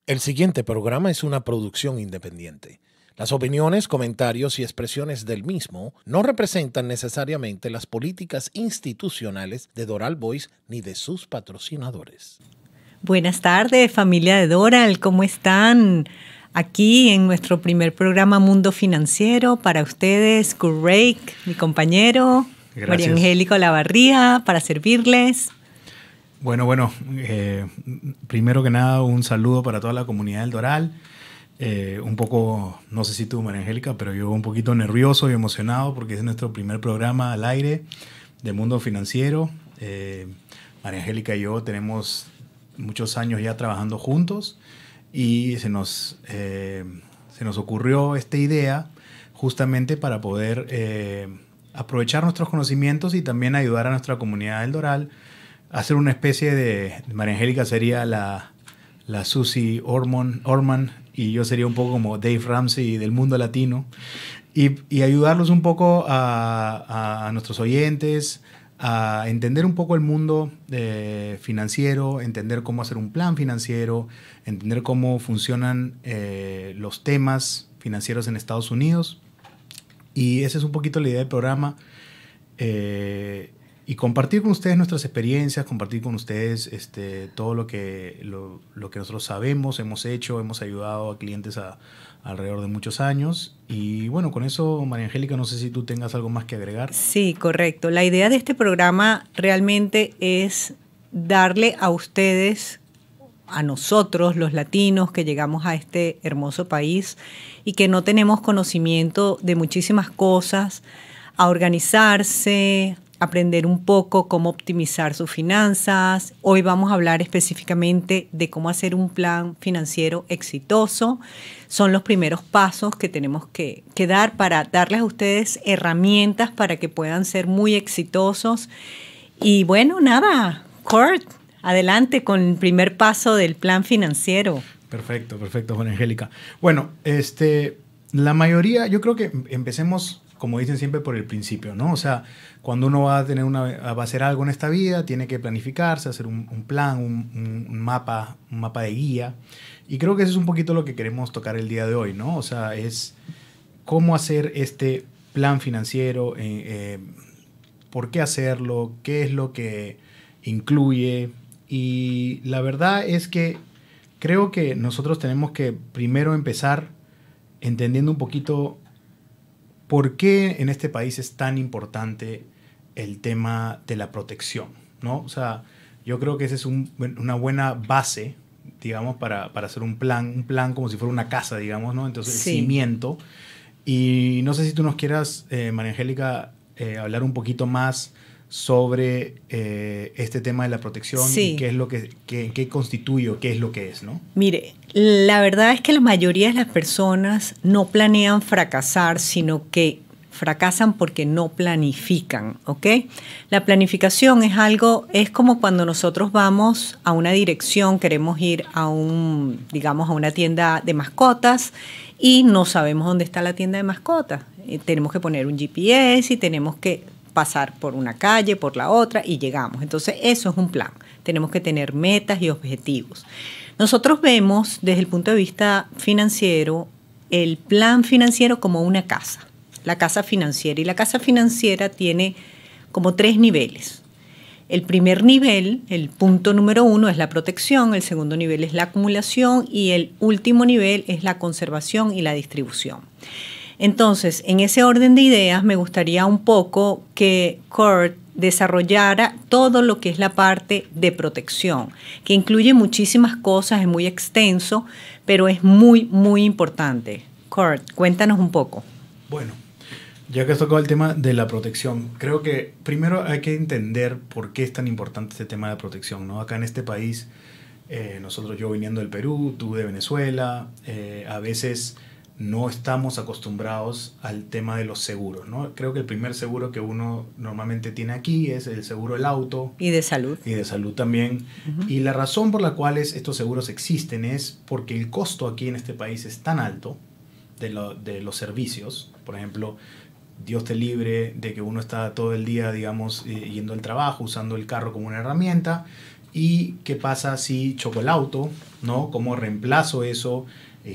El siguiente programa es una producción independiente. Las opiniones, comentarios y expresiones del mismo no representan necesariamente las políticas institucionales de Doral Voice ni de sus patrocinadores. Buenas tardes, familia de Doral, ¿cómo están? Aquí en nuestro primer programa Mundo Financiero, para ustedes, Kurt Rake, mi compañero, Gracias. María Angélica Olavarría, para servirles. Bueno, primero que nada un saludo para toda la comunidad del Doral. Un poco, no sé si tú, María Angélica, pero yo un poquito nervioso y emocionado porque es nuestro primer programa al aire de Mundo Financiero. María Angélica y yo tenemos muchos años ya trabajando juntos y se nos ocurrió esta idea justamente para poder aprovechar nuestros conocimientos y también ayudar a nuestra comunidad del Doral. Hacer una especie de... María Angélica sería la Susie Orman y yo sería un poco como Dave Ramsey del mundo latino. Y ayudarlos un poco a nuestros oyentes a entender un poco el mundo financiero, entender cómo hacer un plan financiero, entender cómo funcionan los temas financieros en Estados Unidos. Y esa es un poquito la idea del programa. Y compartir con ustedes nuestras experiencias, compartir con ustedes todo lo que nosotros sabemos, hemos hecho, hemos ayudado a clientes alrededor de muchos años. Y bueno, con eso, María Angélica, no sé si tú tengas algo más que agregar. Sí, correcto. La idea de este programa realmente es darle a ustedes, a nosotros, los latinos que llegamos a este hermoso país y que no tenemos conocimiento de muchísimas cosas, a organizarse, aprender un poco cómo optimizar sus finanzas. Hoy vamos a hablar específicamente de cómo hacer un plan financiero exitoso. Son los primeros pasos que tenemos que dar para darles a ustedes herramientas para que puedan ser muy exitosos. Y bueno, nada, Kurt, adelante con el primer paso del plan financiero. Perfecto, María Angélica. Bueno, la mayoría, yo creo que empecemos, como dicen siempre, por el principio, ¿no? O sea, cuando uno va a hacer algo en esta vida, tiene que planificarse, hacer un plan, un mapa de guía. Y creo que eso es un poquito lo que queremos tocar el día de hoy, ¿no? O sea, es cómo hacer este plan financiero, por qué hacerlo, qué es lo que incluye. Y la verdad es que creo que nosotros tenemos que primero empezar entendiendo un poquito por qué en este país es tan importante el tema de la protección, ¿no? O sea, yo creo que esa es una buena base, digamos, para hacer un plan como si fuera una casa, digamos, ¿no? Entonces, Sí. El cimiento. Y no sé si tú nos quieras, María Angélica, hablar un poquito más sobre este tema de la protección. Sí. Y qué es lo qué constituye o qué es lo que es, ¿no? Mire, la verdad es que la mayoría de las personas no planean fracasar, sino que fracasan porque no planifican, ¿ok? La planificación es como cuando nosotros vamos a una dirección, queremos ir a digamos, a una tienda de mascotas y no sabemos dónde está la tienda de mascotas. Tenemos que poner un GPS y tenemos que pasar por una calle, por la otra y llegamos. Entonces, eso es un plan. Tenemos que tener metas y objetivos. Nosotros vemos desde el punto de vista financiero el plan financiero como una casa, la casa financiera. Y la casa financiera tiene como 3 niveles. El primer nivel, el punto número 1, es la protección, el segundo nivel es la acumulación y el último nivel es la conservación y la distribución. Entonces, en ese orden de ideas, me gustaría un poco que Kurt desarrollara todo lo que es la parte de protección, que incluye muchísimas cosas, es muy extenso, pero es muy, muy importante. Kurt, cuéntanos un poco. Bueno, ya que has tocado el tema de la protección, creo que primero hay que entender por qué es tan importante este tema de protección, ¿no? Acá en este país, yo viniendo del Perú, tú de Venezuela, a veces no estamos acostumbrados al tema de los seguros, ¿no? Creo que el primer seguro que uno normalmente tiene aquí es el seguro del auto. Y de salud. Y de salud también. Y la razón por la cual estos seguros existen es porque el costo aquí en este país es tan alto de los servicios. Por ejemplo, Dios te libre de que uno está todo el día, digamos, yendo al trabajo, usando el carro como una herramienta ¿Y qué pasa si choco el auto? ¿No? ¿Cómo reemplazo eso?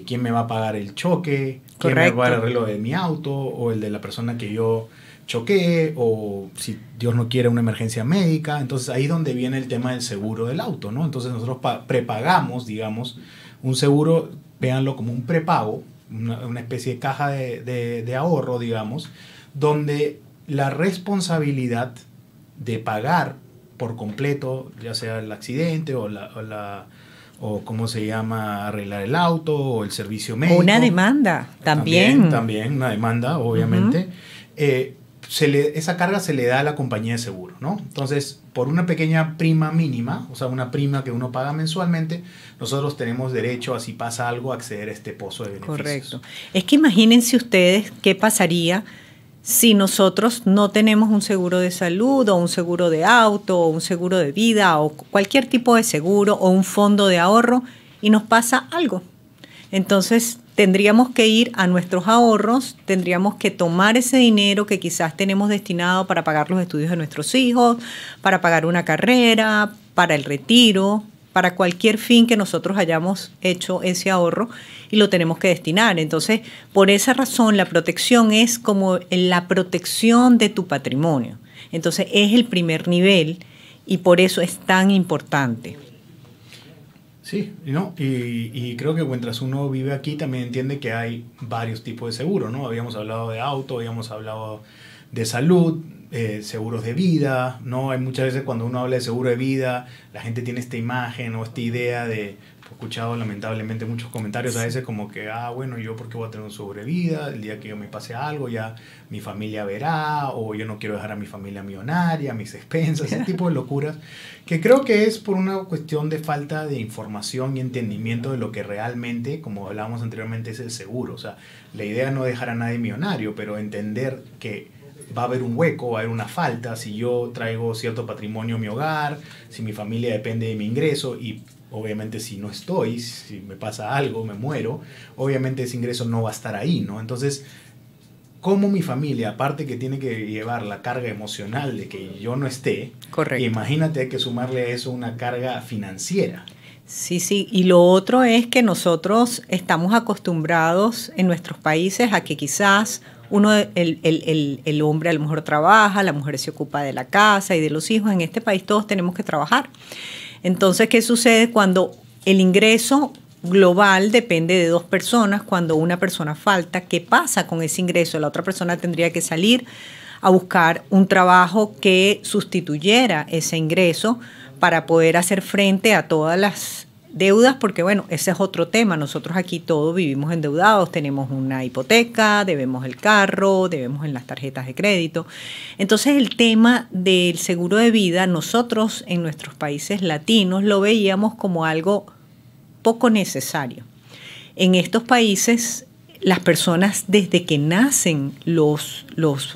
¿Quién me va a pagar el choque? ¿Quién me va a pagar el arreglo de mi auto? ¿O el de la persona que yo choqué? ¿O si Dios no quiere una emergencia médica? Entonces ahí es donde viene el tema del seguro del auto, ¿no? Entonces nosotros prepagamos, digamos, un seguro, véanlo como un prepago, una especie de caja de ahorro, digamos, donde la responsabilidad de pagar por completo, ya sea el accidente o cómo se llama, arreglar el auto o el servicio médico. Una demanda también. También una demanda, obviamente. Esa carga se le da a la compañía de seguro, ¿no? Entonces, por una pequeña prima mínima, o sea, una prima que uno paga mensualmente, nosotros tenemos derecho a, si pasa algo, a acceder a este pozo de beneficios. Correcto. Es que imagínense ustedes qué pasaría si nosotros no tenemos un seguro de salud o un seguro de auto o un seguro de vida o cualquier tipo de seguro o un fondo de ahorro y nos pasa algo. Entonces tendríamos que ir a nuestros ahorros, tendríamos que tomar ese dinero que quizás tenemos destinado para pagar los estudios de nuestros hijos, para pagar una carrera, para el retiro, para cualquier fin que nosotros hayamos hecho ese ahorro y lo tenemos que destinar. Entonces, por esa razón, la protección es como la protección de tu patrimonio. Entonces, es el primer nivel y por eso es tan importante. Sí, ¿no? Y creo que mientras uno vive aquí también entiende que hay varios tipos de seguro, ¿no? Habíamos hablado de auto, habíamos hablado de salud, seguros de vida, ¿no? Hay muchas veces cuando uno habla de seguro de vida, la gente tiene esta imagen o esta idea de, he escuchado lamentablemente muchos comentarios a veces como que, bueno, yo por qué voy a tener un seguro de vida, el día que yo me pase algo ya mi familia verá, o yo no quiero dejar a mi familia millonaria, a mis expensas, ese tipo de locuras, que creo que es por una cuestión de falta de información y entendimiento de lo que realmente, como hablábamos anteriormente, es el seguro. O sea, la idea no es dejar a nadie millonario, pero entender que va a haber un hueco, va a haber una falta, si yo traigo cierto patrimonio a mi hogar, si mi familia depende de mi ingreso y obviamente si no estoy, si me pasa algo, me muero, obviamente ese ingreso no va a estar ahí, ¿no? Entonces, ¿cómo mi familia, aparte que tiene que llevar la carga emocional de que yo no esté, correcto, imagínate, hay que sumarle a eso una carga financiera? Sí, sí. Y lo otro es que nosotros estamos acostumbrados en nuestros países a que quizás el hombre a lo mejor trabaja, la mujer se ocupa de la casa y de los hijos. En este país todos tenemos que trabajar. Entonces, ¿qué sucede cuando el ingreso global depende de dos personas? Cuando una persona falta, ¿qué pasa con ese ingreso? La otra persona tendría que salir a buscar un trabajo que sustituyera ese ingreso para poder hacer frente a todas las deudas, porque bueno, ese es otro tema. Nosotros aquí todos vivimos endeudados, tenemos una hipoteca, debemos el carro, debemos en las tarjetas de crédito. Entonces el tema del seguro de vida, nosotros en nuestros países latinos lo veíamos como algo poco necesario. En estos países, las personas desde que nacen, los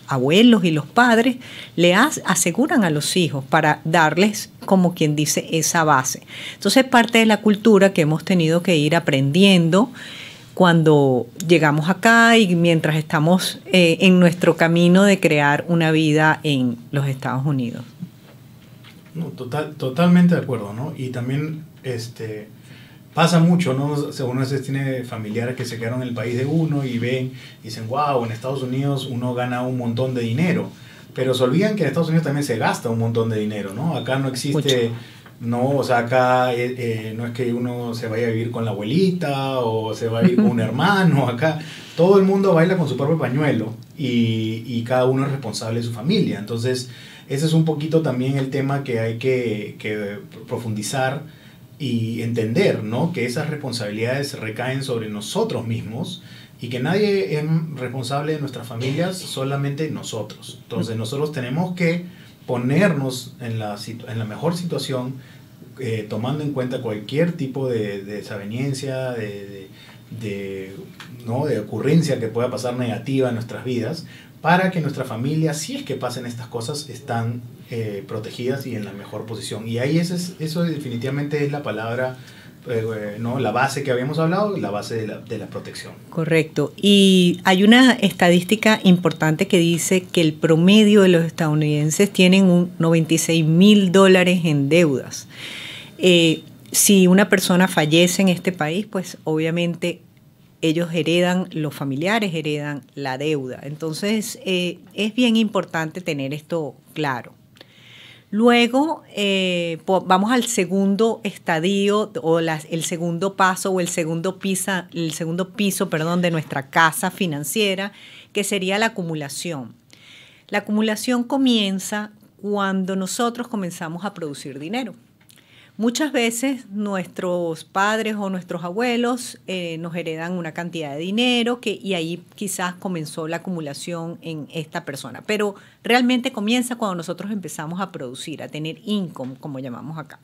abuelos y los padres, le aseguran a los hijos para darles, como quien dice, esa base. Entonces, parte de la cultura que hemos tenido que ir aprendiendo cuando llegamos acá y mientras estamos en nuestro camino de crear una vida en los Estados Unidos. No, totalmente de acuerdo, ¿no? Y también pasa mucho, ¿no? O sea, uno a veces tiene familiares que se quedaron en el país de uno y ven y dicen, wow, en Estados Unidos uno gana un montón de dinero. Pero se olvidan que en Estados Unidos también se gasta un montón de dinero, ¿no? Acá no existe, no, o sea, acá no es que uno se vaya a vivir con la abuelita o se va a vivir con un hermano. Acá todo el mundo baila con su propio pañuelo y cada uno es responsable de su familia. Entonces, ese es un poquito también el tema que hay que profundizar y entender, ¿no? Que esas responsabilidades recaen sobre nosotros mismos y que nadie es responsable de nuestras familias, solamente nosotros. Entonces nosotros tenemos que ponernos en la mejor situación, tomando en cuenta cualquier tipo de desaveniencia, ¿no? de ocurrencia que pueda pasar negativa en nuestras vidas, para que nuestra familia, si es que pasen estas cosas, están protegidas y en la mejor posición. Y ahí eso definitivamente es la palabra, ¿no? La base que habíamos hablado, la base de la protección. Correcto. Y hay una estadística importante que dice que el promedio de los estadounidenses tienen $96,000 en deudas. Si una persona fallece en este país, pues obviamente ellos heredan, los familiares heredan la deuda. Entonces, es bien importante tener esto claro. Luego, vamos al segundo estadio o el segundo paso o el segundo piso, de nuestra casa financiera, que sería la acumulación. La acumulación comienza cuando nosotros comenzamos a producir dinero. Muchas veces nuestros padres o nuestros abuelos nos heredan una cantidad de dinero y ahí quizás comenzó la acumulación en esta persona. Pero realmente comienza cuando nosotros empezamos a producir, a tener income, como llamamos acá.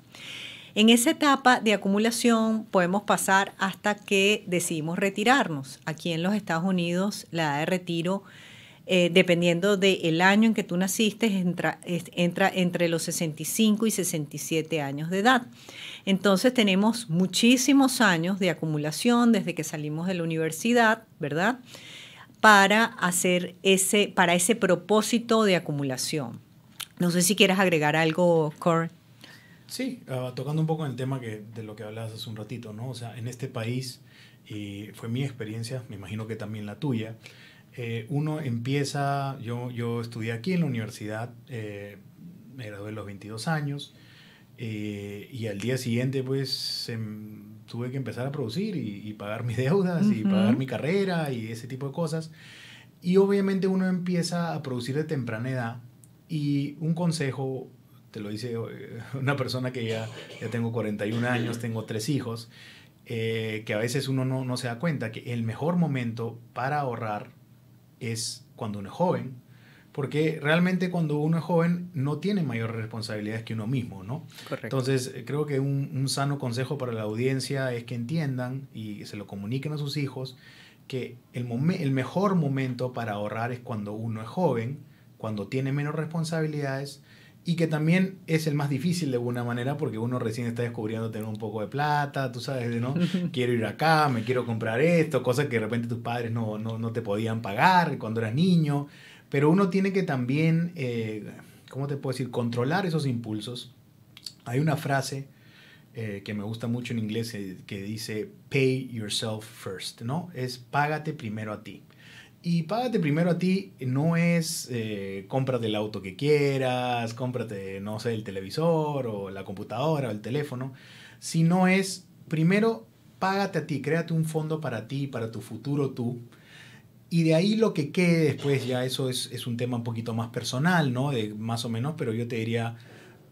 En esa etapa de acumulación podemos pasar hasta que decidimos retirarnos. Aquí en los Estados Unidos la edad de retiro, dependiendo del año en que tú naciste, entra entre los 65 y 67 años de edad. Entonces tenemos muchísimos años de acumulación desde que salimos de la universidad, ¿verdad? Para ese propósito de acumulación. No sé si quieres agregar algo, Cor. Sí, tocando un poco en el tema de lo que hablabas hace un ratito, ¿no? O sea, en este país, fue mi experiencia, me imagino que también la tuya, uno empieza, yo estudié aquí en la universidad, me gradué a los 22 años, y al día siguiente pues tuve que empezar a producir y pagar mis deudas y pagar mi carrera y ese tipo de cosas. Y obviamente uno empieza a producir de temprana edad, y un consejo, te lo dice una persona que ya tengo 41 años, tengo 3 hijos, que a veces uno no se da cuenta que el mejor momento para ahorrar es cuando uno es joven, porque realmente cuando uno es joven no tiene mayores responsabilidades que uno mismo, ¿no? Correcto. Entonces creo que un sano consejo para la audiencia es que entiendan y se lo comuniquen a sus hijos que el mejor momento para ahorrar es cuando uno es joven, cuando tiene menos responsabilidades, y que también es el más difícil de alguna manera porque uno recién está descubriendo tener un poco de plata, tú sabes, ¿no? Quiero ir acá, me quiero comprar esto, cosas que de repente tus padres no te podían pagar cuando eras niño, pero uno tiene que también, ¿cómo te puedo decir?, controlar esos impulsos. Hay una frase que me gusta mucho en inglés que dice pay yourself first, ¿no? Es págate primero a ti. Y págate primero a ti no es cómprate el auto que quieras, cómprate, no sé, el televisor o la computadora o el teléfono, sino es primero págate a ti, créate un fondo para ti, para tu futuro tú, y de ahí lo que quede después ya eso es un tema un poquito más personal, ¿no? De más o menos, pero yo te diría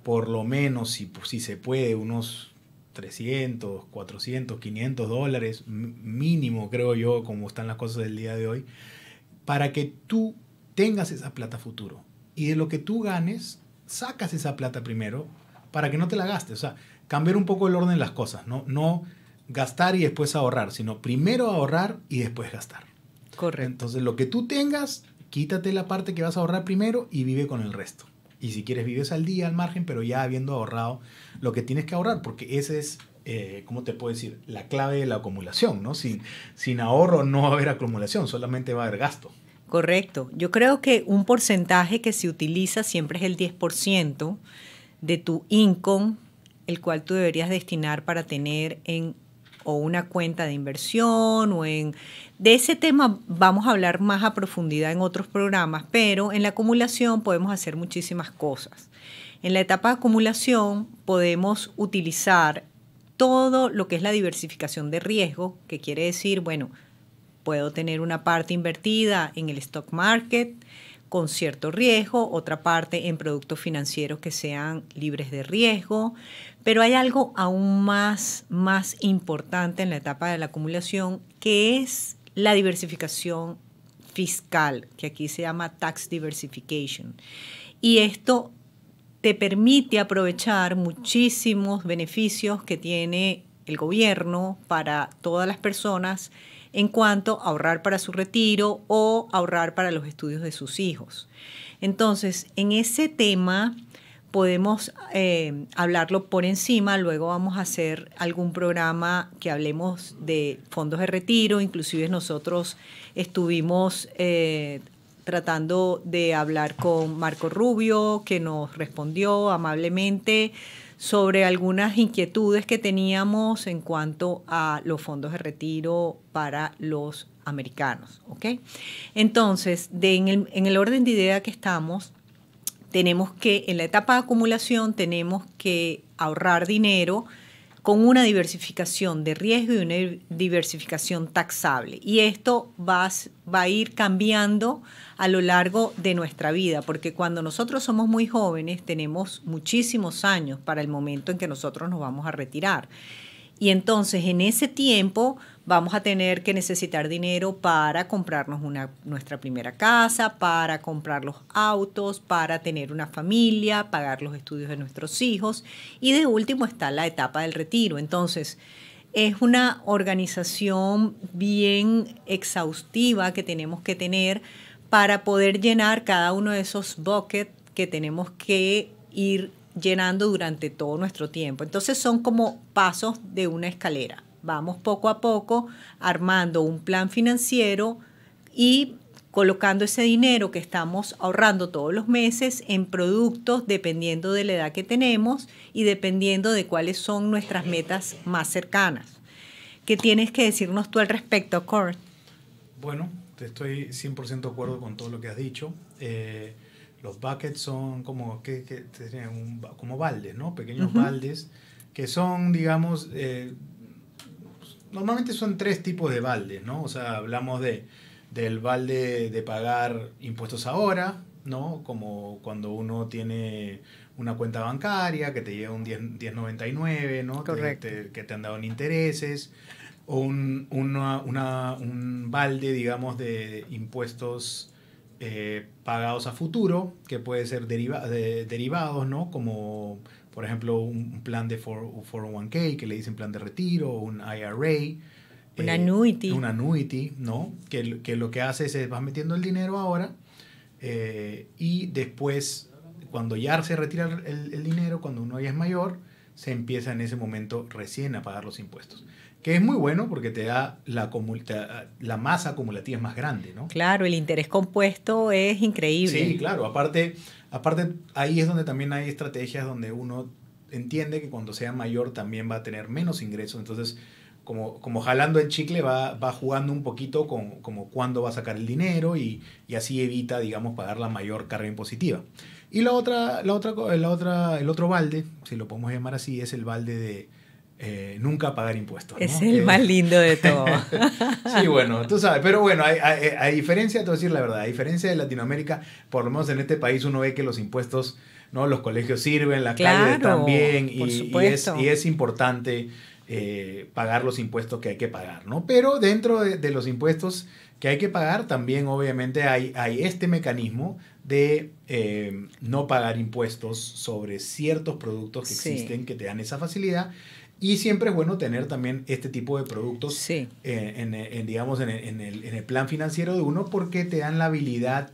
por lo menos, si se puede, unos 300, 400, 500 dólares mínimo, creo yo, como están las cosas del día de hoy, para que tú tengas esa plata futuro. Y de lo que tú ganes, sacas esa plata primero para que no te la gastes. O sea, cambiar un poco el orden de las cosas. No gastar y después ahorrar, sino primero ahorrar y después gastar. Correcto. Entonces, lo que tú tengas, quítate la parte que vas a ahorrar primero y vive con el resto. Y si quieres, vives al día, al margen, pero ya habiendo ahorrado lo que tienes que ahorrar, porque ese es, ¿cómo te puedo decir?, la clave de la acumulación, ¿no? Sin ahorro no va a haber acumulación, solamente va a haber gasto. Correcto. Yo creo que un porcentaje que se utiliza siempre es el 10% de tu income, el cual tú deberías destinar para tener o una cuenta de inversión de ese tema vamos a hablar más a profundidad en otros programas, pero en la acumulación podemos hacer muchísimas cosas. En la etapa de acumulación podemos utilizar todo lo que es la diversificación de riesgo, que quiere decir, bueno, puedo tener una parte invertida en el stock market con cierto riesgo, otra parte en productos financieros que sean libres de riesgo, pero hay algo aún más importante en la etapa de la acumulación, que es la diversificación fiscal, que aquí se llama tax diversification. Y esto te permite aprovechar muchísimos beneficios que tiene el gobierno para todas las personas en cuanto a ahorrar para su retiro o ahorrar para los estudios de sus hijos. Entonces, en ese tema podemos hablarlo por encima, luego vamos a hacer algún programa que hablemos de fondos de retiro, inclusive nosotros estuvimos tratando de hablar con Marco Rubio, que nos respondió amablemente sobre algunas inquietudes que teníamos en cuanto a los fondos de retiro para los americanos, ¿ok? Entonces, en el orden de idea que estamos, tenemos que, en la etapa de acumulación, tenemos que ahorrar dinero con una diversificación de riesgo y una diversificación taxable. Y esto va a ir cambiando a lo largo de nuestra vida, porque cuando nosotros somos muy jóvenes, tenemos muchísimos años para el momento en que nosotros nos vamos a retirar. Y entonces en ese tiempo vamos a tener que necesitar dinero para comprarnos nuestra primera casa, para comprar los autos, para tener una familia, pagar los estudios de nuestros hijos. Y de último está la etapa del retiro. Entonces es una organización bien exhaustiva que tenemos que tener para poder llenar cada uno de esos buckets que tenemos que ir llenando durante todo nuestro tiempo. Entonces son como pasos de una escalera. Vamos poco a poco armando un plan financiero y colocando ese dinero que estamos ahorrando todos los meses en productos dependiendo de la edad que tenemos y dependiendo de cuáles son nuestras metas más cercanas. ¿Qué tienes que decirnos tú al respecto, Kurt? Bueno, estoy 100% de acuerdo con todo lo que has dicho. Los buckets son como, como baldes, ¿no? Pequeños baldes que son, digamos, normalmente son 3 tipos de baldes, ¿no? O sea, hablamos del balde de pagar impuestos ahora, ¿no? Como cuando uno tiene una cuenta bancaria que te lleva un 10.99, ¿no? Correcto. Que te han dado en intereses. O un balde, digamos, de impuestos pagados a futuro, que puede ser derivados, ¿no? Como, por ejemplo, un plan de 401k, que le dicen plan de retiro, o un IRA. Un annuity. Un annuity, ¿no? Que lo que hace es vas metiendo el dinero ahora y después, cuando ya se retira el dinero, cuando uno ya es mayor, se empieza en ese momento recién a pagar los impuestos. Que es muy bueno porque te da la masa acumulativa es más grande, ¿no? Claro, el interés compuesto es increíble. Sí, claro. Aparte, ahí es donde también hay estrategias donde uno entiende que cuando sea mayor también va a tener menos ingresos. Entonces, como jalando el chicle, va jugando un poquito con como cuándo va a sacar el dinero y así evita, digamos, pagar la mayor carga impositiva. Y el otro balde, si lo podemos llamar así, es el balde de nunca pagar impuestos, ¿no? Es el más lindo de todo. Sí, bueno, tú sabes, pero bueno, a diferencia, te voy a decir la verdad, a diferencia de Latinoamérica, por lo menos en este país uno ve que los impuestos, ¿no? Los colegios sirven, las calles están bien y es importante pagar los impuestos que hay que pagar, ¿no? Pero dentro de los impuestos que hay que pagar, también obviamente hay este mecanismo de no pagar impuestos sobre ciertos productos que existen, que te dan esa facilidad. Y siempre es bueno tener también este tipo de productos digamos, en el plan financiero de uno, porque te dan la habilidad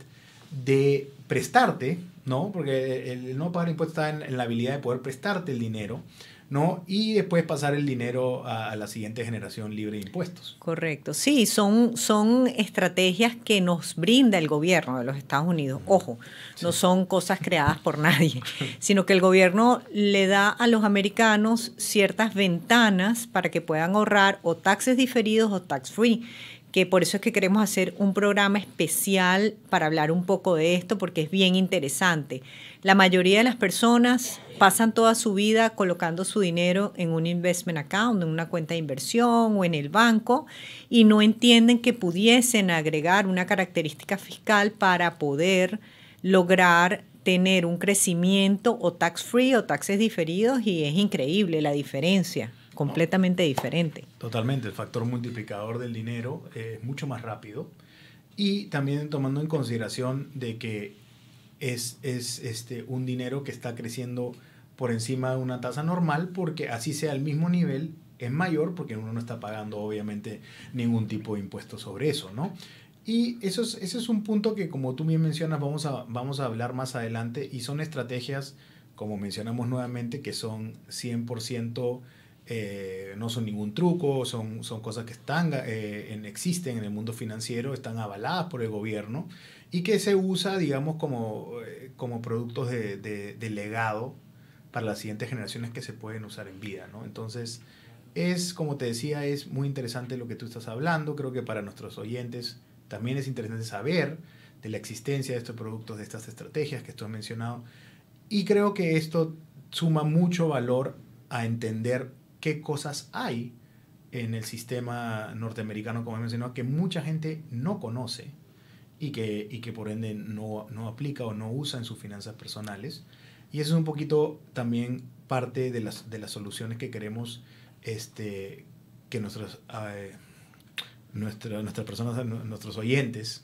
de prestarte, ¿no? Porque el no pagar impuestos está en la habilidad de poder prestarte el dinero, ¿no? Y después pasar el dinero a la siguiente generación libre de impuestos. Correcto. Sí, son estrategias que nos brinda el gobierno de los Estados Unidos. Ojo, no son cosas creadas por nadie, sino que el gobierno le da a los americanos ciertas ventanas para que puedan ahorrar o taxes diferidos o tax free, que por eso es que queremos hacer un programa especial para hablar un poco de esto, porque es bien interesante. La mayoría de las personas pasan toda su vida colocando su dinero en un investment account, en una cuenta de inversión o en el banco, y no entienden que pudiesen agregar una característica fiscal para poder lograr tener un crecimiento o tax free o taxes diferidos, y es increíble la diferencia. Completamente diferente. Totalmente, el factor multiplicador del dinero es mucho más rápido, y también tomando en consideración de que es un dinero que está creciendo por encima de una tasa normal, porque así sea el mismo nivel, es mayor porque uno no está pagando obviamente ningún tipo de impuesto sobre eso, ¿no? Y ese es un punto que, como tú bien mencionas, vamos a hablar más adelante, y son estrategias, como mencionamos nuevamente, que son 100%... no son ningún truco, son cosas que existen en el mundo financiero, están avaladas por el gobierno y que se usa, digamos, como productos de legado, para las siguientes generaciones que se pueden usar en vida, ¿no? Entonces, como te decía, es muy interesante lo que tú estás hablando. Creo que para nuestros oyentes también es interesante saber de la existencia de estos productos, de estas estrategias que tú has mencionado. Y creo que esto suma mucho valor a entender qué cosas hay en el sistema norteamericano, como he mencionado, que mucha gente no conoce y que por ende no aplica o no usa en sus finanzas personales. Y eso es un poquito también parte de las soluciones que queremos que nuestras personas, nuestros oyentes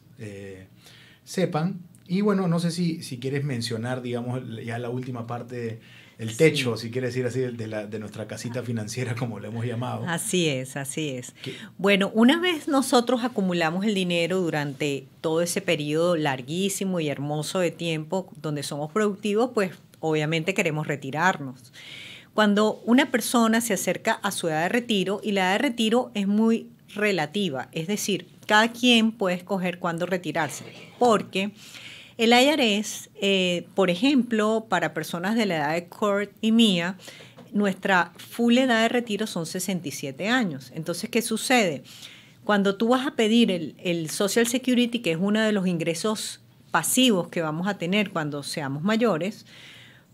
sepan. Y bueno, no sé si quieres mencionar, digamos, ya la última parte el techo, sí, si quieres decir así, de nuestra casita financiera, como le hemos llamado. Así es, así es. Bueno, una vez nosotros acumulamos el dinero durante todo ese periodo larguísimo y hermoso de tiempo donde somos productivos, pues obviamente queremos retirarnos. Cuando una persona se acerca a su edad de retiro, y la edad de retiro es muy relativa, es decir, cada quien puede escoger cuándo retirarse, porque el IRS, por ejemplo, para personas de la edad de Kurt y mía, nuestra full edad de retiro son 67 años. Entonces, ¿qué sucede? Cuando tú vas a pedir el Social Security, que es uno de los ingresos pasivos que vamos a tener cuando seamos mayores,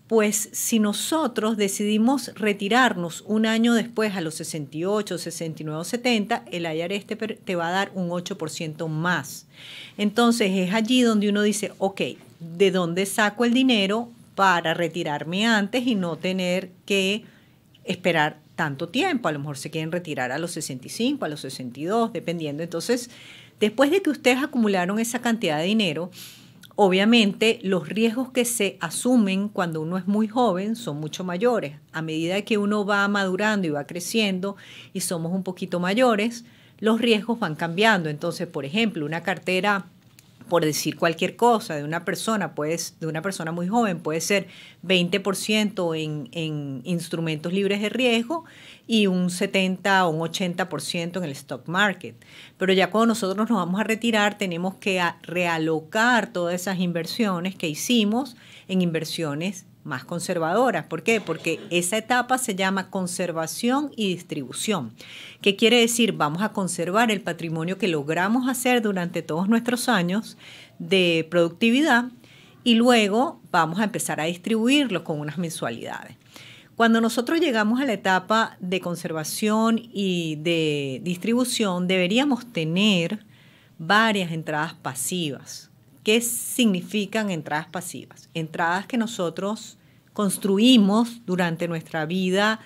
pues si nosotros decidimos retirarnos un año después a los 68, 69 o 70, el IRS te va a dar un 8% más. Entonces es allí donde uno dice, ok, ¿de dónde saco el dinero para retirarme antes y no tener que esperar tanto tiempo? A lo mejor se quieren retirar a los 65, a los 62, dependiendo. Entonces, después de que ustedes acumularon esa cantidad de dinero, obviamente, los riesgos que se asumen cuando uno es muy joven son mucho mayores. A medida que uno va madurando y va creciendo y somos un poquito mayores, los riesgos van cambiando. Entonces, por ejemplo, una cartera, por decir cualquier cosa, de una persona muy joven puede ser 20% en instrumentos libres de riesgo y un 70 o un 80% en el stock market. Pero ya cuando nosotros nos vamos a retirar, tenemos que realocar todas esas inversiones que hicimos en inversiones más conservadoras. ¿Por qué? Porque esa etapa se llama conservación y distribución. ¿Qué quiere decir? Vamos a conservar el patrimonio que logramos hacer durante todos nuestros años de productividad y luego vamos a empezar a distribuirlo con unas mensualidades. Cuando nosotros llegamos a la etapa de conservación y de distribución, deberíamos tener varias entradas pasivas. ¿Qué significan entradas pasivas? Entradas que nosotros construimos durante nuestra vida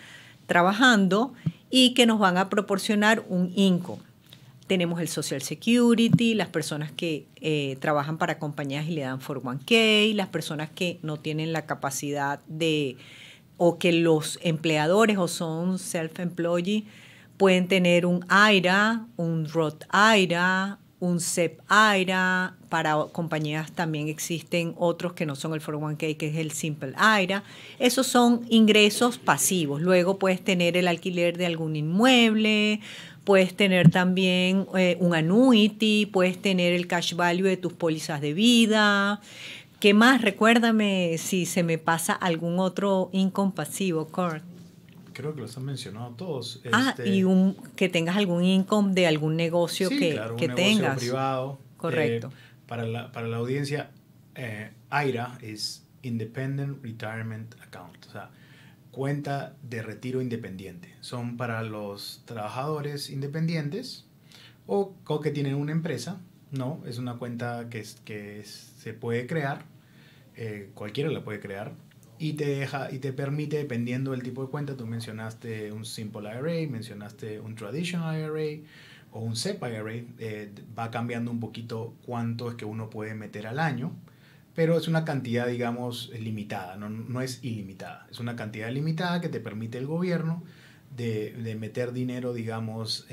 trabajando y que nos van a proporcionar un income. Tenemos el Social Security, las personas que trabajan para compañías y le dan 401k, las personas que no tienen la capacidad o que los empleadores o son self-employed pueden tener un IRA, un Roth IRA, un SEP IRA. Para compañías también existen otros que no son el 401k, que es el Simple IRA. Esos son ingresos pasivos. Luego puedes tener el alquiler de algún inmueble, puedes tener también un annuity, puedes tener el cash value de tus pólizas de vida. ¿Qué más? Recuérdame si se me pasa algún otro income pasivo, Kurt. Creo que los han mencionado todos. Y que tengas algún income de algún negocio que un tengas. Negocio privado. Correcto. Para la audiencia, IRA es Independent Retirement Account, o sea, cuenta de retiro independiente. Son para los trabajadores independientes o que tienen una empresa. No, es una cuenta que se puede crear, cualquiera la puede crear, y te permite, dependiendo del tipo de cuenta, tú mencionaste un Simple IRA, mencionaste un Traditional IRA o un SEP IRA, va cambiando un poquito cuánto es que uno puede meter al año, pero es una cantidad, digamos, limitada, no es ilimitada, es una cantidad limitada que te permite el gobierno de meter dinero, digamos,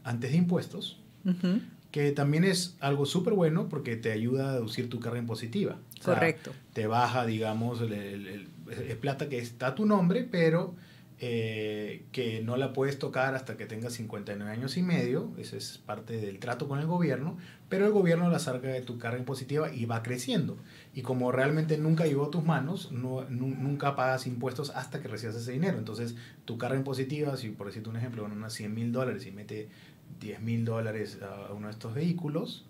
antes de impuestos. Uh-huh. Que también es algo súper bueno porque te ayuda a deducir tu carga impositiva. Correcto. O sea, te baja, digamos, es plata que está a tu nombre, pero que no la puedes tocar hasta que tengas 59 años y medio. Ese es parte del trato con el gobierno, pero el gobierno la saca de tu carga impositiva y va creciendo. Y como realmente nunca llegó a tus manos, nunca pagas impuestos hasta que recibas ese dinero. Entonces, tu carga impositiva, si por decirte un ejemplo, unas $100,000 y mete $10,000 a uno de estos vehículos,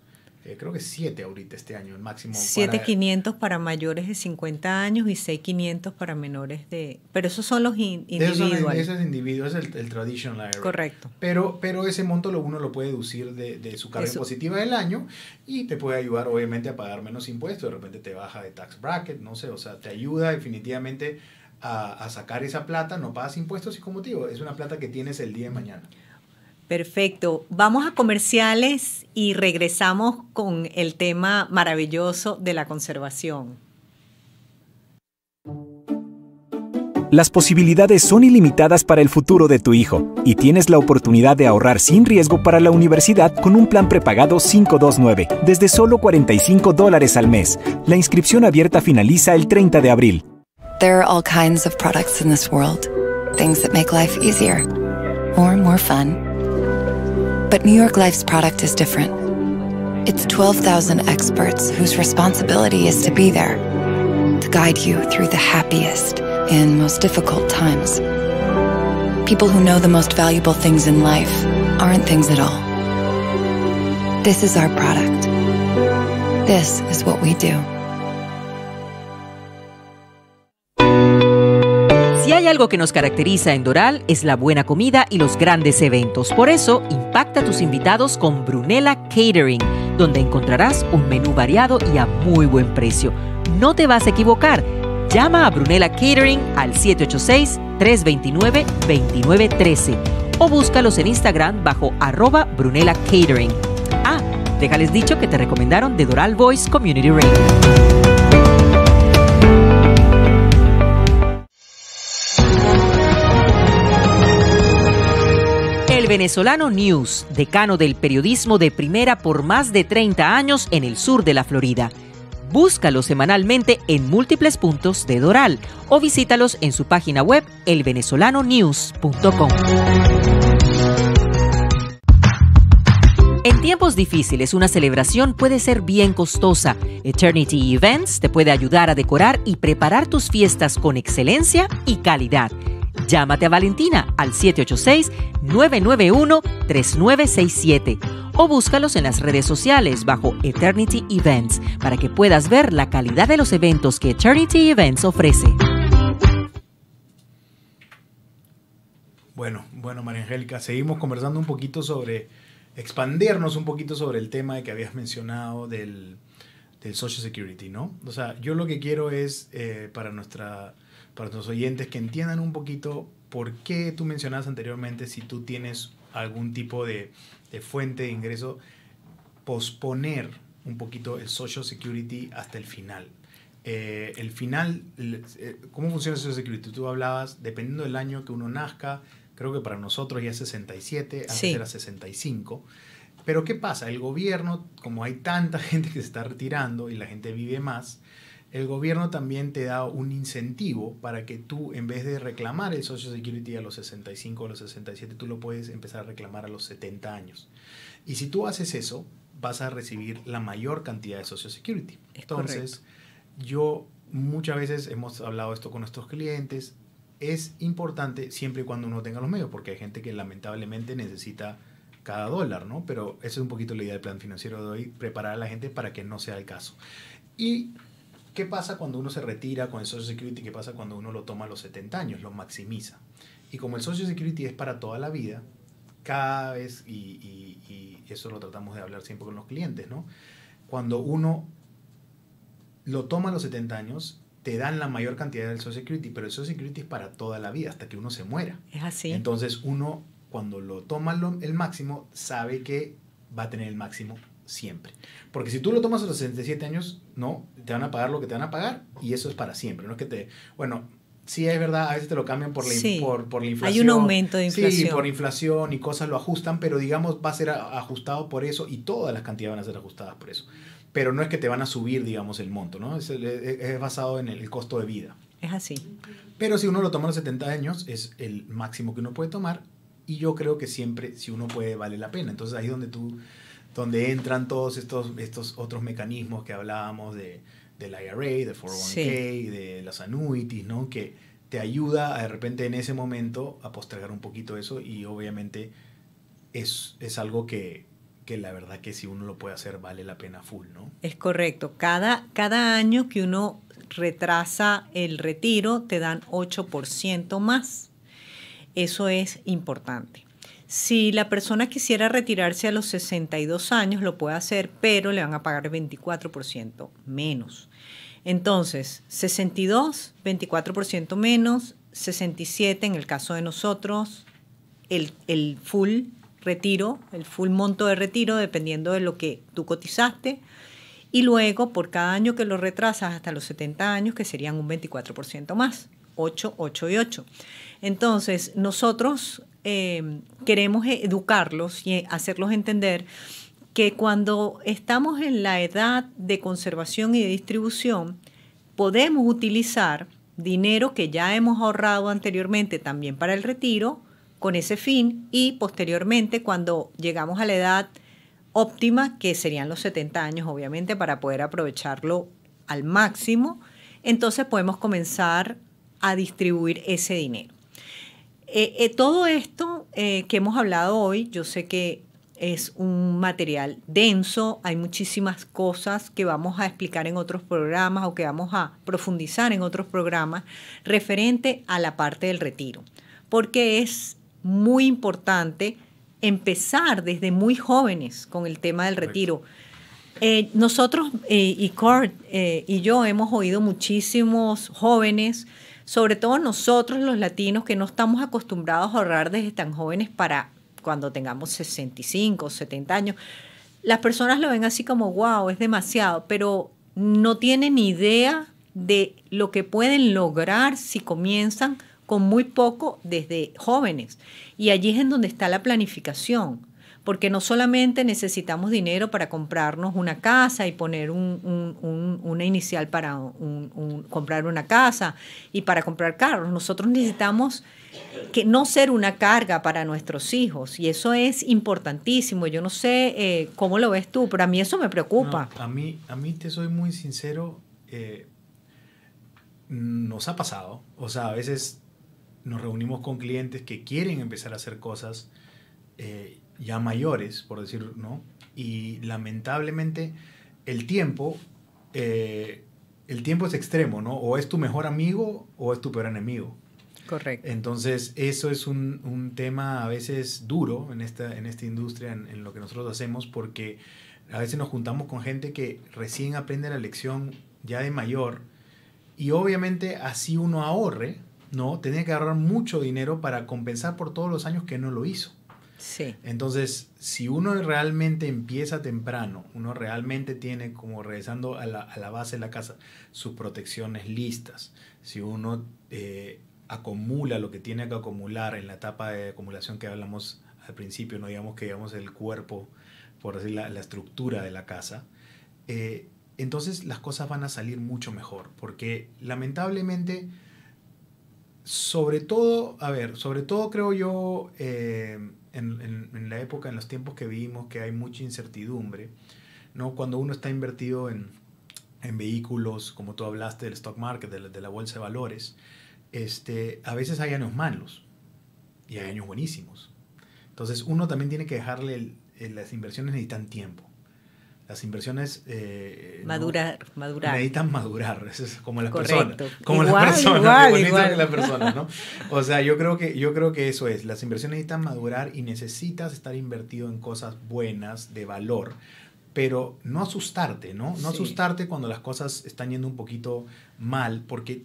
creo que 7 ahorita este año, el máximo. 7,500 para mayores de 50 años y 6,500 para menores de... Pero esos son los individuales. Ese es individuo, es el traditional IRA. Correcto. Pero ese monto uno lo puede deducir de su carga impositiva del año y te puede ayudar obviamente a pagar menos impuestos. De repente te baja de tax bracket, no sé, o sea, te ayuda definitivamente a sacar esa plata, no pagas impuestos y como te digo, es una plata que tienes el día de mañana. Perfecto. Vamos a comerciales y regresamos con el tema maravilloso de la conservación. Las posibilidades son ilimitadas para el futuro de tu hijo y tienes la oportunidad de ahorrar sin riesgo para la universidad con un plan prepagado 529 desde solo $45 al mes. La inscripción abierta finaliza el 30 de abril. There are all kinds of products in this world. Things that make life easier or more fun. But New York Life's product is different. It's 12,000 experts whose responsibility is to be there, to guide you through the happiest and most difficult times. People who know the most valuable things in life aren't things at all. This is our product. This is what we do. Si hay algo que nos caracteriza en Doral es la buena comida y los grandes eventos. Por eso, impacta a tus invitados con Brunella Catering, donde encontrarás un menú variado y a muy buen precio. No te vas a equivocar. Llama a Brunella Catering al 786-329-2913 o búscalos en Instagram bajo @Brunella Catering. Ah, déjales dicho que te recomendaron de Doral Voice Community Radio. El Venezolano News, decano del periodismo de primera por más de 30 años en el sur de la Florida. Búscalo semanalmente en múltiples puntos de Doral o visítalos en su página web elvenezolanonews.com. En tiempos difíciles, una celebración puede ser bien costosa. Eternity Events te puede ayudar a decorar y preparar tus fiestas con excelencia y calidad. Llámate a Valentina al 786-991-3967 o búscalos en las redes sociales bajo Eternity Events para que puedas ver la calidad de los eventos que Eternity Events ofrece. Bueno, María Angélica, seguimos conversando un poquito expandirnos un poquito sobre el tema que habías mencionado del Social Security, ¿no? O sea, yo lo que quiero es para nuestros oyentes que entiendan un poquito por qué tú mencionabas anteriormente, si tú tienes algún tipo de fuente de ingreso, posponer un poquito el Social Security hasta el final. El final, ¿cómo funciona el Social Security? Tú hablabas, dependiendo del año que uno nazca, creo que para nosotros ya es 67, antes era 65. Pero ¿qué pasa? El gobierno, como hay tanta gente que se está retirando y la gente vive más, el gobierno también te da un incentivo para que tú, en vez de reclamar el Social Security a los 65 o a los 67, tú lo puedes empezar a reclamar a los 70 años. Y si tú haces eso, vas a recibir la mayor cantidad de Social Security. Entonces, yo muchas veces hemos hablado esto con nuestros clientes. Es importante siempre y cuando uno tenga los medios, porque hay gente que lamentablemente necesita cada dólar, ¿no? Pero esa es un poquito la idea del plan financiero de hoy, preparar a la gente para que no sea el caso. Y ¿qué pasa cuando uno se retira con el Social Security? ¿Qué pasa cuando uno lo toma a los 70 años? Lo maximiza. Y como el Social Security es para toda la vida, cada vez, y eso lo tratamos de hablar siempre con los clientes, ¿no? Cuando uno lo toma a los 70 años, te dan la mayor cantidad del Social Security, pero el Social Security es para toda la vida, hasta que uno se muera. Es así. Entonces uno, cuando lo toma el máximo, sabe que va a tener el máximo siempre. Porque si tú lo tomas a los 67 años, no, te van a pagar lo que te van a pagar y eso es para siempre. No es que bueno, sí es verdad, a veces te lo cambian por la inflación. Hay un aumento de inflación. Sí, por inflación y cosas lo ajustan, pero digamos va a ser ajustado por eso y todas las cantidades van a ser ajustadas por eso. Pero no es que te van a subir, digamos, el monto, ¿no? Es basado en el costo de vida. es así. Pero si uno lo toma a los 70 años, es el máximo que uno puede tomar. Y yo creo que siempre, si uno puede, vale la pena. Entonces ahí es donde entran todos estos otros mecanismos que hablábamos del IRA, del 401k, de las annuities, ¿no? Que te ayuda de repente en ese momento a postergar un poquito eso, y obviamente es algo que la verdad que si uno lo puede hacer vale la pena full, ¿no? Es correcto. Cada año que uno retrasa el retiro te dan 8% más. Eso es importante. Si la persona quisiera retirarse a los 62 años, lo puede hacer, pero le van a pagar 24% menos. Entonces, 62, 24% menos, 67 en el caso de nosotros, el full retiro, el full monto de retiro, dependiendo de lo que tú cotizaste, y luego por cada año que lo retrasas hasta los 70 años, que serían un 24% más, 8, 8 y 8. Entonces, nosotros queremos educarlos y hacerlos entender que cuando estamos en la edad de conservación y de distribución, podemos utilizar dinero que ya hemos ahorrado anteriormente también para el retiro con ese fin, y posteriormente cuando llegamos a la edad óptima, que serían los 70 años obviamente, para poder aprovecharlo al máximo, entonces podemos comenzar a distribuir ese dinero. Todo esto que hemos hablado hoy, yo sé que es un material denso, hay muchísimas cosas que vamos a explicar en otros programas o que vamos a profundizar en otros programas referente a la parte del retiro, porque es muy importante empezar desde muy jóvenes con el tema del retiro. Nosotros y Kurt y yo hemos oído muchísimos jóvenes, sobre todo nosotros los latinos, que no estamos acostumbrados a ahorrar desde tan jóvenes para cuando tengamos 65 o 70 años. Las personas lo ven así como, wow, es demasiado, pero no tienen ni idea de lo que pueden lograr si comienzan con muy poco desde jóvenes. Y allí es en donde está la planificación, porque no solamente necesitamos dinero para comprarnos una casa y poner una inicial para comprar una casa y para comprar carros. Nosotros necesitamos que no ser una carga para nuestros hijos, y eso es importantísimo. Yo no sé cómo lo ves tú, pero a mí eso me preocupa. No, a mí te soy muy sincero, nos ha pasado. O sea, a veces nos reunimos con clientes que quieren empezar a hacer cosas ya mayores, por decir, ¿no? Y lamentablemente el tiempo es extremo, ¿no? O es tu mejor amigo o es tu peor enemigo. Correcto. Entonces, eso es un tema a veces duro en esta industria, en lo que nosotros hacemos, porque a veces nos juntamos con gente que recién aprende la lección ya de mayor, y obviamente así uno ahorre, ¿no? Tenía que ahorrar mucho dinero para compensar por todos los años que no lo hizo. Sí. Entonces, si uno realmente empieza temprano, uno realmente tiene, como regresando a la base de la casa, sus protecciones listas, si uno acumula lo que tiene que acumular en la etapa de acumulación que hablamos al principio, no digamos que digamos el cuerpo, por decir la estructura de la casa, entonces las cosas van a salir mucho mejor, porque lamentablemente, sobre todo creo yo, en la época, en los tiempos que vivimos, que hay mucha incertidumbre, ¿no? Cuando uno está invertido en vehículos, como tú hablaste del stock market, de la bolsa de valores, a veces hay años malos y hay años buenísimos. Entonces uno también tiene que dejarle, las inversiones necesitan tiempo. Las inversiones madurar. Necesitan madurar. Eso es como las Correcto. personas. Como igual, las personas. igual. Que las personas, ¿no? O sea, yo creo que eso es. Las inversiones necesitan madurar y necesitas estar invertido en cosas buenas, de valor, pero no asustarte, ¿no? No asustarte cuando las cosas están yendo un poquito mal, porque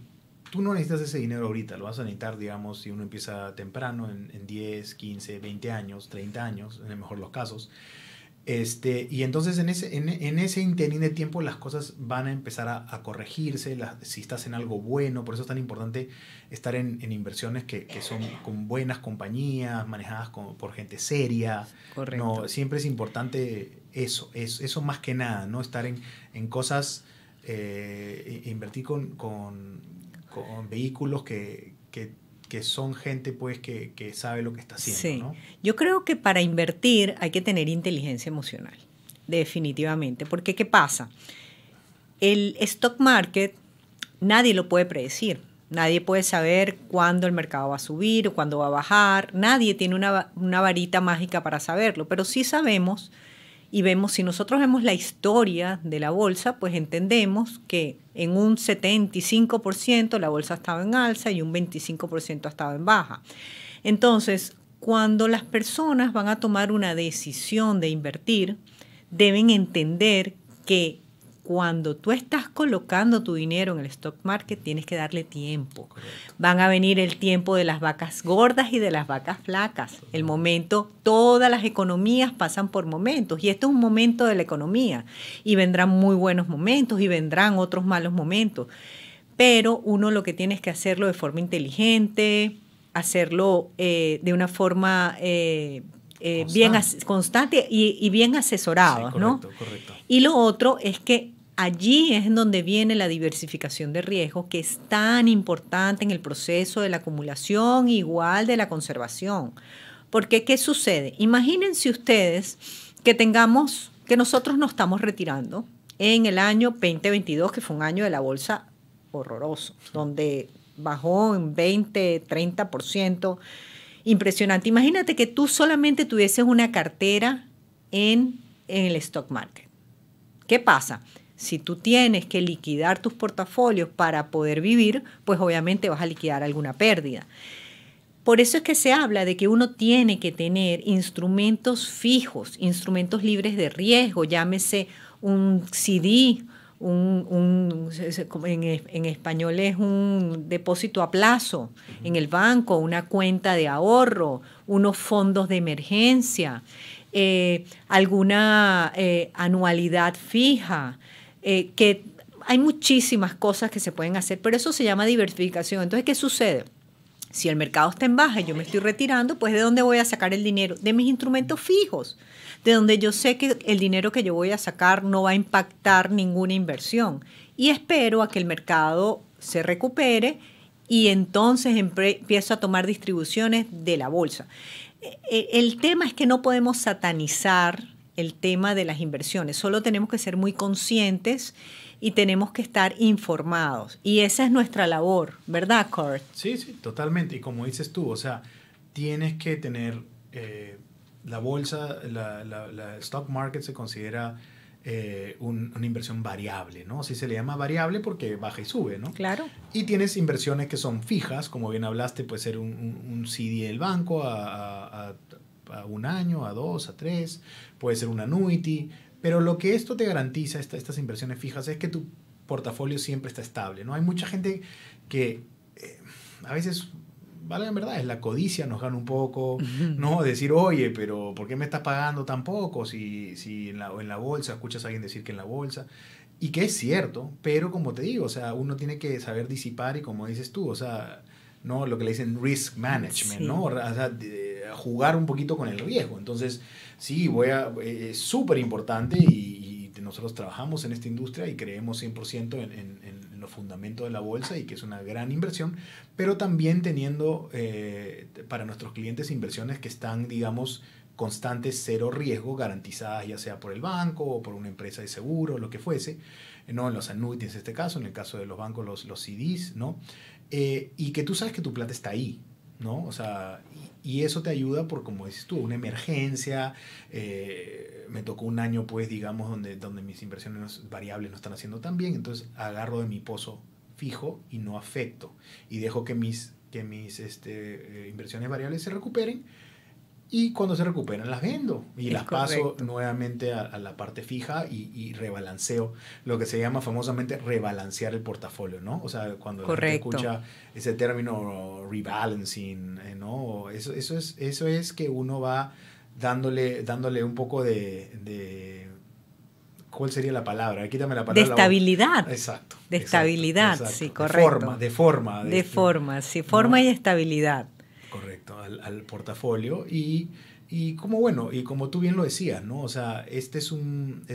tú no necesitas ese dinero ahorita. Lo vas a necesitar, digamos, si uno empieza temprano, en 10, 15, 20 años, 30 años, en el mejor de los casos. Y entonces en ese interín de tiempo las cosas van a empezar a corregirse, si estás en algo bueno. Por eso es tan importante estar en inversiones que son con buenas compañías, manejadas por gente seria. Correcto. No, siempre es importante eso más que nada, ¿no? Estar en cosas, invertir con con vehículos que son gente pues que sabe lo que está haciendo, Sí. ¿no? Yo creo que para invertir hay que tener inteligencia emocional, definitivamente. Porque ¿qué pasa? El stock market nadie lo puede predecir. Nadie puede saber cuándo el mercado va a subir o cuándo va a bajar. Nadie tiene una varita mágica para saberlo, pero sí sabemos y vemos, si nosotros vemos la historia de la bolsa, pues entendemos que en un 75% la bolsa ha estado en alza y un 25% ha estado en baja. Entonces, cuando las personas van a tomar una decisión de invertir, deben entender que cuando tú estás colocando tu dinero en el stock market, tienes que darle tiempo. Correcto. Van a venir el tiempo de las vacas gordas y de las vacas flacas. El momento, todas las economías pasan por momentos y este es un momento de la economía y vendrán muy buenos momentos y vendrán otros malos momentos. Pero uno lo que tiene es que hacerlo de forma inteligente, hacerlo de una forma bien constante y bien asesorado, Sí, ¿no? correcto. Y lo otro es que allí es donde viene la diversificación de riesgo, que es tan importante en el proceso de la acumulación, igual de la conservación. Porque, ¿qué sucede? Imagínense ustedes que nosotros nos estamos retirando en el año 2022, que fue un año de la bolsa horroroso, donde bajó en 20, 30%. Impresionante. Imagínate que tú solamente tuvieses una cartera en el stock market. ¿Qué pasa? Si tú tienes que liquidar tus portafolios para poder vivir, pues obviamente vas a liquidar alguna pérdida. Por eso es que se habla de que uno tiene que tener instrumentos fijos, instrumentos libres de riesgo, llámese un CD, en español es un depósito a plazo en el banco, una cuenta de ahorro, unos fondos de emergencia, alguna anualidad fija, que hay muchísimas cosas que se pueden hacer, pero eso se llama diversificación. Entonces, ¿qué sucede? Si el mercado está en baja y yo me estoy retirando, pues ¿de dónde voy a sacar el dinero? De mis instrumentos fijos, de donde yo sé que el dinero que yo voy a sacar no va a impactar ninguna inversión. Y espero a que el mercado se recupere y entonces empiezo a tomar distribuciones de la bolsa. El tema es que no podemos satanizar el tema de las inversiones, solo tenemos que ser muy conscientes y tenemos que estar informados. Y esa es nuestra labor, ¿verdad, Kurt? Sí, totalmente. Y como dices tú, o sea, tienes que tener la bolsa, la stock market se considera una inversión variable, ¿no? Así se le llama variable porque baja y sube, ¿no? Claro. Y tienes inversiones que son fijas, como bien hablaste, puede ser un CD del banco a 1 año, a 2, a 3, puede ser un annuity, pero lo que esto te garantiza, estas inversiones fijas, es que tu portafolio siempre está estable, ¿no? Hay mucha gente que a veces, vale, en verdad, es la codicia, nos gana un poco, ¿no? Decir, oye, pero ¿por qué me estás pagando tan poco si en la bolsa escuchas a alguien decir que en la bolsa? Y que es cierto, pero como te digo, o sea, uno tiene que saber disipar y como dices tú, o sea, ¿no? Lo que le dicen risk management, sí. ¿No? O sea, jugar un poquito con el riesgo. Entonces, sí, es súper importante y nosotros trabajamos en esta industria y creemos 100% en los fundamentos de la bolsa y que es una gran inversión, pero también teniendo para nuestros clientes inversiones que están, digamos, constantes, cero riesgo, garantizadas ya sea por el banco o por una empresa de seguro, lo que fuese, ¿no? En los annuities en este caso, en el caso de los bancos los CDs, ¿no? Y que tú sabes que tu plata está ahí, ¿no? O sea, y eso te ayuda por, como dices tú, una emergencia. Me tocó un año, pues, digamos, donde mis inversiones variables no están haciendo tan bien, entonces agarro de mi pozo fijo y no afecto. Y dejo que mis inversiones variables se recuperen. Y cuando se recuperan las vendo y las paso nuevamente a la parte fija y rebalanceo, lo que se llama famosamente rebalancear el portafolio, ¿no? O sea, cuando la gente escucha ese término rebalancing, ¿no? Eso es que uno va dándole un poco de ¿cuál sería la palabra? Quítame la palabra. De estabilidad. Exacto. De estabilidad, exacto. Sí, correcto. De forma. Sí, forma, ¿no? Y estabilidad. Correcto, al portafolio y Y como tú bien lo decías, ¿no? O sea, este es un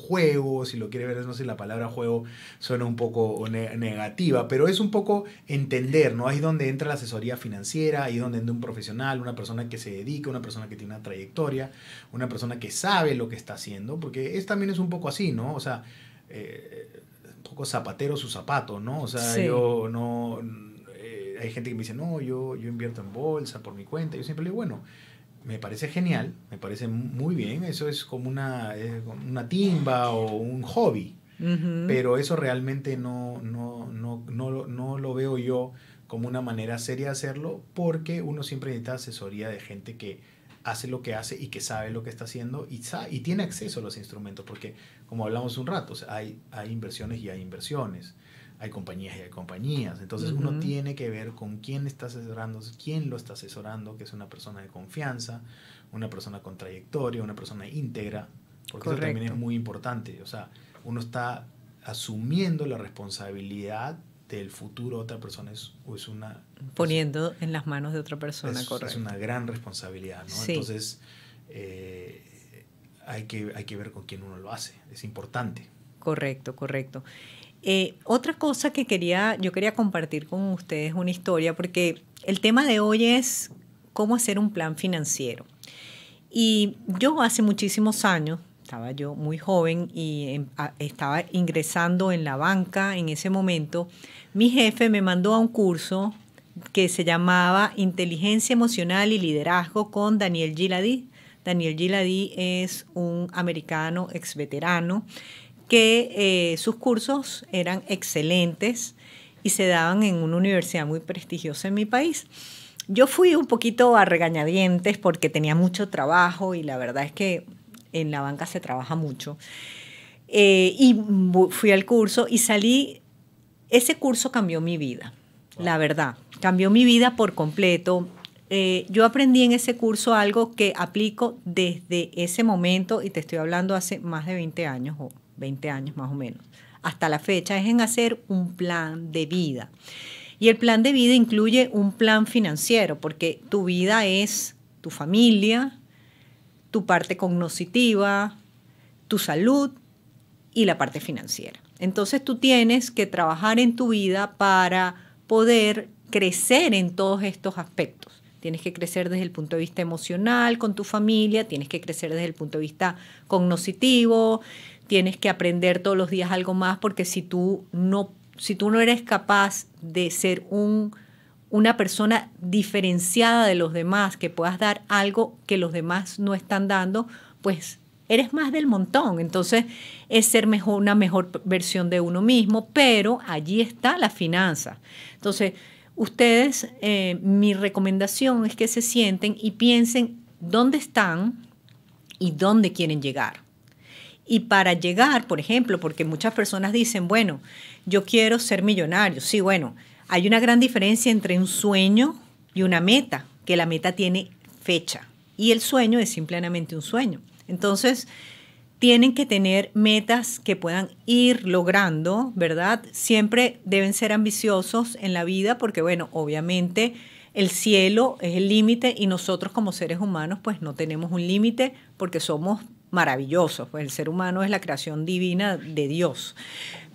juego, si lo quieres ver, no sé, la palabra juego suena un poco negativa, pero es un poco entender, ¿no? Ahí es donde entra la asesoría financiera, ahí es donde entra un profesional, una persona que se dedica, una persona que tiene una trayectoria, una persona que sabe lo que está haciendo, porque también es un poco así, ¿no? O sea, un poco zapatero su zapato, ¿no? O sea, Sí. Hay gente que me dice, no, yo invierto en bolsa por mi cuenta. Yo siempre le digo, bueno, me parece genial, me parece muy bien, eso es como una timba o un hobby, pero eso realmente no lo veo yo como una manera seria de hacerlo, porque uno siempre necesita asesoría de gente que hace lo que hace y que sabe lo que está haciendo y tiene acceso a los instrumentos, porque como hablamos un rato, o sea, hay inversiones y hay inversiones. Hay compañías y hay compañías. Entonces uno tiene que ver con quién está asesorando, quién lo está asesorando, que es una persona de confianza, una persona con trayectoria, una persona íntegra, porque Correcto. eso también es muy importante. O sea, uno está asumiendo la responsabilidad del futuro de otra persona. Poniendo en las manos de otra persona, correcto. Es una gran responsabilidad, ¿no? Sí. Entonces, hay que ver con quién uno lo hace. Es importante. Correcto. Otra cosa que yo quería compartir con ustedes una historia, porque el tema de hoy es cómo hacer un plan financiero. Y yo hace muchísimos años, estaba yo muy joven y estaba ingresando en la banca en ese momento, mi jefe me mandó a un curso que se llamaba Inteligencia Emocional y Liderazgo con Daniel Giladi. Daniel Giladi es un americano ex veterano que sus cursos eran excelentes y se daban en una universidad muy prestigiosa en mi país. Yo fui un poquito a regañadientes porque tenía mucho trabajo y la verdad es que en la banca se trabaja mucho. Y fui al curso y salí. Ese curso cambió mi vida, la verdad. Cambió mi vida por completo. Yo aprendí en ese curso algo que aplico desde ese momento, y te estoy hablando hace más de 20 años, o 20 años más o menos, hasta la fecha, es en hacer un plan de vida. Y el plan de vida incluye un plan financiero, porque tu vida es tu familia, tu parte cognitiva, tu salud y la parte financiera. Entonces tú tienes que trabajar en tu vida para poder crecer en todos estos aspectos. Tienes que crecer desde el punto de vista emocional con tu familia, tienes que crecer desde el punto de vista cognitivo, tienes que aprender todos los días algo más, porque si tú no eres capaz de ser una persona diferenciada de los demás, que puedas dar algo que los demás no están dando, pues eres más del montón. Entonces es ser una mejor versión de uno mismo, pero allí está la finanza. Entonces ustedes, mi recomendación es que se sienten y piensen dónde están y dónde quieren llegar. Y para llegar, por ejemplo, porque muchas personas dicen, bueno, yo quiero ser millonario. Sí, bueno, hay una gran diferencia entre un sueño y una meta, que la meta tiene fecha y el sueño es simplemente un sueño. Entonces, tienen que tener metas que puedan ir logrando, ¿verdad? Siempre deben ser ambiciosos en la vida porque, bueno, obviamente el cielo es el límite y nosotros como seres humanos pues no tenemos un límite porque somos maravillosos. Pues el ser humano es la creación divina de Dios.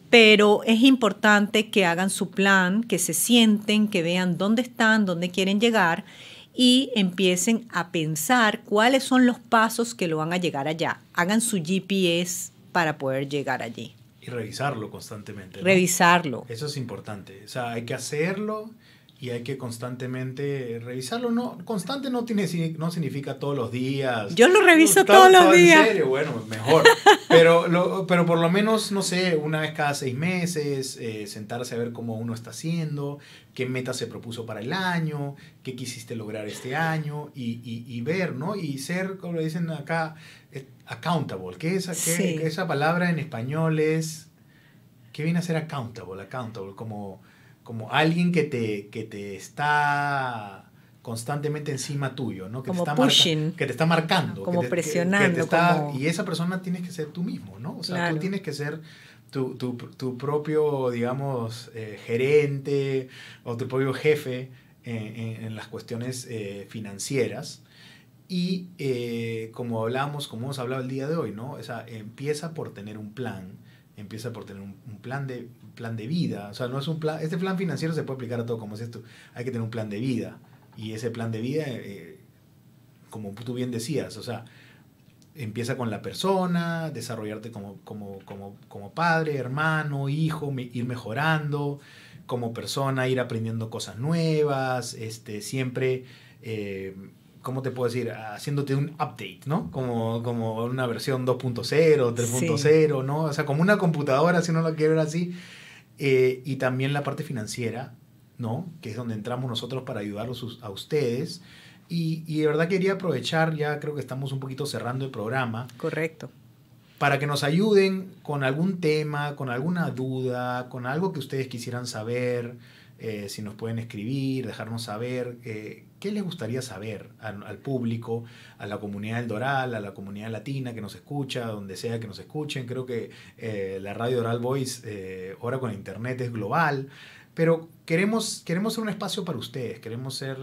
Pero es importante que hagan su plan, que se sienten, que vean dónde están, dónde quieren llegar y empiecen a pensar cuáles son los pasos que lo van a llegar allá. Hagan su GPS para poder llegar allí. Y revisarlo constantemente, ¿no? Revisarlo. Eso es importante. O sea, hay que hacerlo y hay que constantemente revisarlo. No, constante no significa todos los días. Yo lo reviso todos los días. ¿En serio? Bueno, mejor. Pero por lo menos, no sé, una vez cada 6 meses, sentarse a ver cómo uno está haciendo, qué meta se propuso para el año, qué quisiste lograr este año y ver, ¿no? Y ser, como le dicen acá, accountable. Esa palabra en español es... ¿Qué viene a ser accountable? Accountable, como alguien que te está constantemente encima tuyo, ¿no? Que como te está pushing. Que te está marcando. Como presionando. Y esa persona tienes que ser tú mismo, ¿no? O sea, claro. Tú tienes que ser tu propio, digamos, gerente o tu propio jefe en las cuestiones financieras. Y como hemos hablado el día de hoy, ¿no? O sea, empieza por tener un plan, empieza por tener un plan de vida. O sea, no es un plan, este plan financiero se puede aplicar a todo, como es esto. Hay que tener un plan de vida. Y ese plan de vida, como tú bien decías, o sea, empieza con la persona, desarrollarte como padre, hermano, hijo, ir mejorando, como persona, ir aprendiendo cosas nuevas, siempre, ¿cómo te puedo decir? Haciéndote un update, ¿no? Como una versión 2.0, 3.0, ¿no? O sea, como una computadora, si uno lo quiere ver así. Y también la parte financiera, ¿no? Que es donde entramos nosotros para ayudarlos a ustedes. Y de verdad quería aprovechar, ya creo que estamos un poquito cerrando el programa. Correcto. Para que nos ayuden con algún tema, con alguna duda, con algo que ustedes quisieran saber, si nos pueden escribir, dejarnos saber qué les gustaría saber al público, a la comunidad del Doral, a la comunidad latina que nos escucha, donde sea que nos escuchen. Creo que la radio Doral Voice, ahora con internet, es global. Pero queremos ser un espacio para ustedes, queremos ser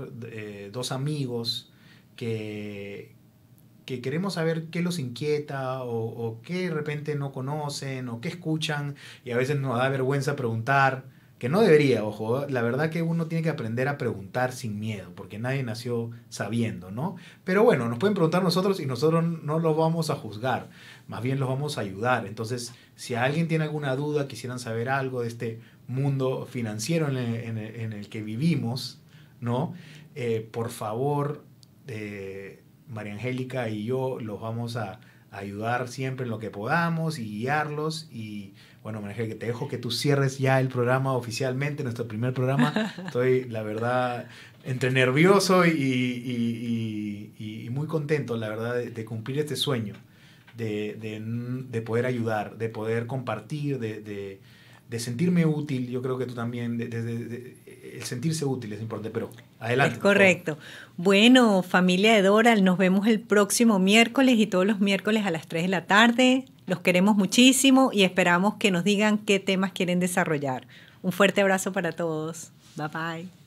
dos amigos que queremos saber qué los inquieta o qué de repente no conocen o qué escuchan y a veces nos da vergüenza preguntar, que no debería, ojo, la verdad que uno tiene que aprender a preguntar sin miedo, porque nadie nació sabiendo, ¿no? Pero bueno, nos pueden preguntar nosotros y nosotros no los vamos a juzgar, más bien los vamos a ayudar. Entonces, si alguien tiene alguna duda, quisieran saber algo de este mundo financiero en el que vivimos, ¿no? Por favor, María Angélica y yo los vamos a ayudar siempre en lo que podamos y guiarlos. Y bueno, María Angélica, te dejo que tú cierres ya el programa oficialmente, nuestro primer programa. Estoy, la verdad, entre nervioso y muy contento, la verdad, de cumplir este sueño, de poder ayudar, de poder compartir, de sentirme útil. Yo creo que tú también, el sentirse útil es importante, pero adelante. Es correcto. Bueno, familia de Doral, nos vemos el próximo miércoles y todos los miércoles a las 3 de la tarde. Los queremos muchísimo y esperamos que nos digan qué temas quieren desarrollar. Un fuerte abrazo para todos. Bye bye.